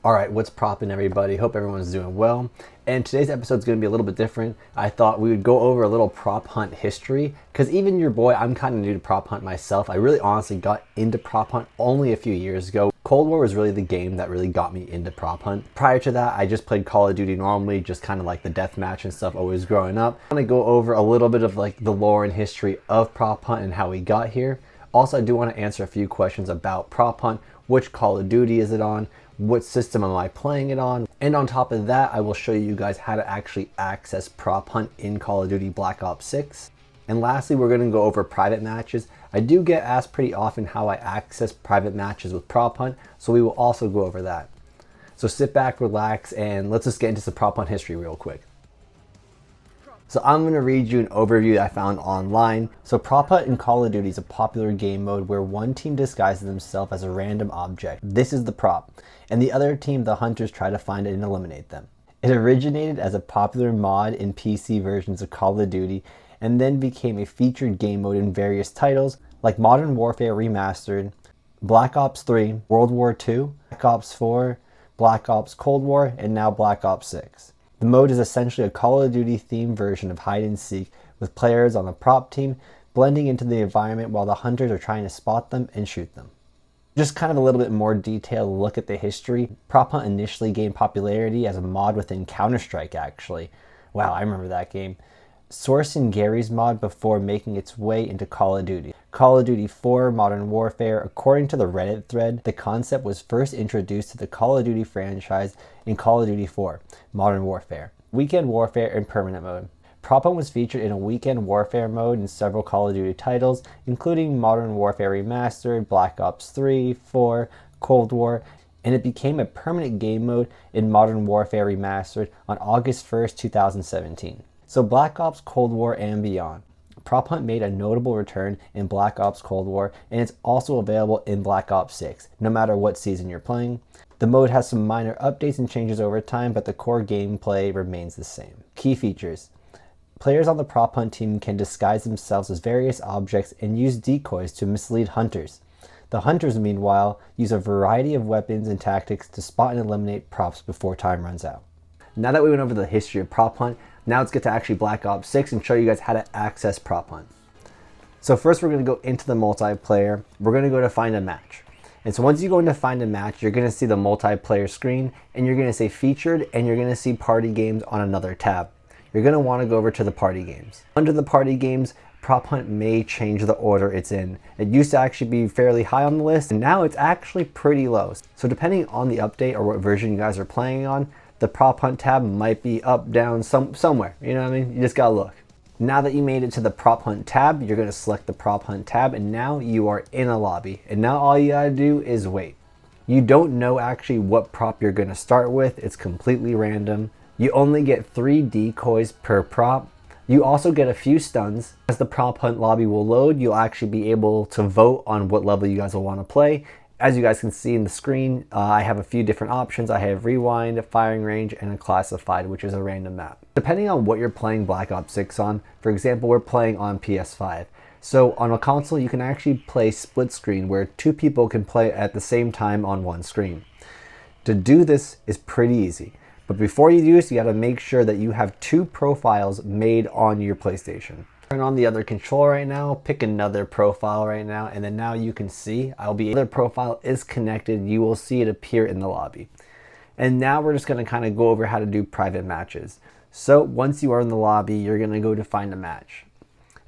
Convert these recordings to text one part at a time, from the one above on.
Alright, what's proppin' everybody? Hope everyone's doing well. And today's episode is going to be a little bit different. I thought we would go over a little prop hunt history, because even your boy, I'm kind of new to prop hunt myself. I really honestly got into prop hunt only a few years ago. Cold War was really the game that really got me into prop hunt. Prior to that, I just played Call of Duty normally, just kind of like the deathmatch and stuff always growing up. I'm going to go over a little bit of like the lore and history of prop hunt and how we got here. Also, I do want to answer a few questions about prop hunt. Which Call of Duty is it on? What system am I playing it on? And on top of that, I will show you guys how to actually access prop hunt in Call of Duty Black Ops 6. And lastly, we're going to go over private matches. I do get asked pretty often how I access private matches with prop hunt, so we will also go over that. So sit back, relax, and let's just get into some prop hunt history real quick. So I'm going to read you an overview that I found online. So prop hunt in Call of Duty is a popular game mode where one team disguises themselves as a random object. This is the prop, and the other team, the hunters, try to find it and eliminate them. It originated as a popular mod in PC versions of Call of Duty and then became a featured game mode in various titles like Modern Warfare Remastered, Black Ops 3, World War II, Black Ops 4, Black Ops Cold War, and now Black Ops 6. The mode is essentially a Call of Duty themed version of hide and seek, with players on the prop team blending into the environment while the hunters are trying to spot them and shoot them. Just kind of a little bit more detailed look at the history. Prop hunt initially gained popularity as a mod within Counter-Strike actually. Wow, I remember that game. Sourcing Gary's mod before making its way into Call of Duty. Call of Duty 4 Modern Warfare. According to the Reddit thread, the concept was first introduced to the Call of Duty franchise in Call of Duty 4 Modern Warfare, Weekend Warfare, and Permanent Mode. Prop hunt was featured in a Weekend Warfare mode in several Call of Duty titles, including Modern Warfare Remastered, Black Ops 3, 4, Cold War, and it became a permanent game mode in Modern Warfare Remastered on August 1st, 2017. So Black Ops Cold War and beyond. Prop hunt made a notable return in Black Ops Cold War, and it's also available in Black Ops 6, no matter what season you're playing. The mode has some minor updates and changes over time, but the core gameplay remains the same. Key features. Players on the prop hunt team can disguise themselves as various objects and use decoys to mislead hunters. The hunters, meanwhile, use a variety of weapons and tactics to spot and eliminate props before time runs out. Now that we went over the history of prop hunt, now let's get to actually Black Ops 6 and show you guys how to access prop hunt. So first we're going to go into the multiplayer. We're going to go to find a match. And so once you go into find a match, you're going to see the multiplayer screen and you're going to say featured and you're going to see party games on another tab. You're going to want to go over to the party games. Under the party games, prop hunt may change the order it's in. It used to actually be fairly high on the list and now it's actually pretty low. So depending on the update or what version you guys are playing on, the prop hunt tab might be up, down, somewhere. You know what I mean? You just gotta look. Now that you made it to the prop hunt tab, you're gonna select the prop hunt tab and now you are in a lobby. And now all you gotta do is wait. You don't know actually what prop you're gonna start with. It's completely random. You only get 3 decoys per prop. You also get a few stuns. As the prop hunt lobby will load, you'll actually be able to vote on what level you guys will wanna play. As you guys can see in the screen, I have a few different options. I have rewind, firing range, and a classified, which is a random map. Depending on what you're playing Black Ops 6 on, for example, we're playing on PS5. So on a console, you can actually play split screen where 2 people can play at the same time on one screen. To do this is pretty easy. But before you do this, you gotta make sure that you have 2 profiles made on your PlayStation. Turn on the other controller right now, pick another profile right now, and then now you can see other profile is connected. You will see it appear in the lobby. And now we're just gonna kind of go over how to do private matches. So once you are in the lobby, you're gonna go to find a match.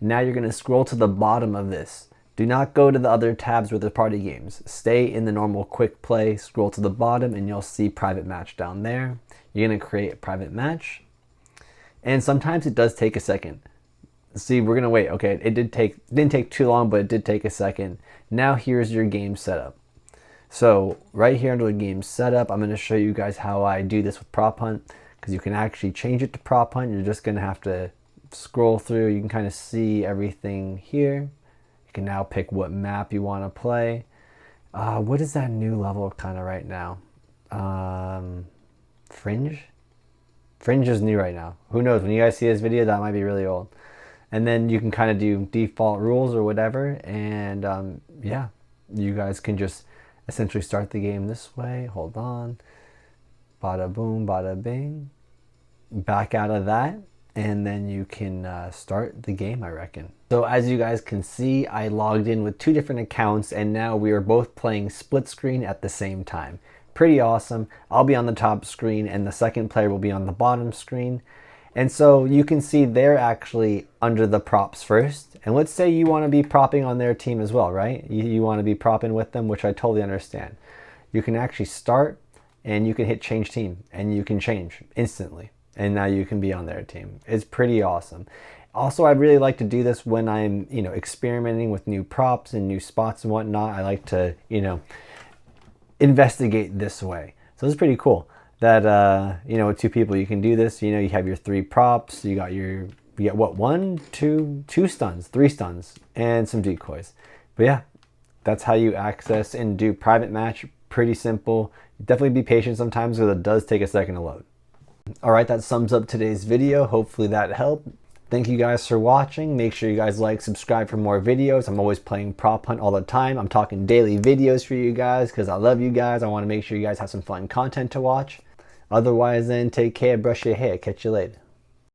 Now you're gonna scroll to the bottom of this. Do not go to the other tabs with the party games. Stay in the normal quick play, scroll to the bottom, and you'll see private match down there. You're gonna create a private match. And sometimes it does take a second. See, we're gonna wait. Okay, it didn't take too long, but it did take a second. Now here's your game setup. So right here under the game setup, I'm gonna show you guys how I do this with prop hunt, because you can actually change it to prop hunt. You're just gonna have to scroll through. You can kind of see everything here. You can now pick what map you want to play. What is that new level kind of right now? Fringe? Fringe is new right now. Who knows? When you guys see this video, that might be really old. And then you can kind of do default rules or whatever. And yeah, you guys can just essentially start the game this way. Hold on. Bada boom, bada bing. Back out of that, and then you can start the game, I reckon. So as you guys can see, I logged in with 2 different accounts, and now we are both playing split screen at the same time. Pretty awesome. I'll be on the top screen and the second player will be on the bottom screen. And so you can see they're actually under the props first. And let's say you want to be propping on their team as well, right? You want to be propping with them, which I totally understand. You can actually start and you can hit change team and you can change instantly. And now you can be on their team. It's pretty awesome. Also, I really like to do this when I'm, experimenting with new props and new spots and whatnot. I like to, investigate this way. So it's pretty cool that, with 2 people you can do this. You have your 3 props. You get what, 1, 2 stuns, 3 stuns, and some decoys. But yeah, that's how you access and do private match. Pretty simple. Definitely be patient sometimes because it does take a second to load. Alright, that sums up today's video. Hopefully that helped. Thank you guys for watching. Make sure you guys like, subscribe for more videos. I'm always playing prop hunt all the time. I'm talking daily videos for you guys because I love you guys. I want to make sure you guys have some fun content to watch. Otherwise then, take care, brush your hair. Catch you later.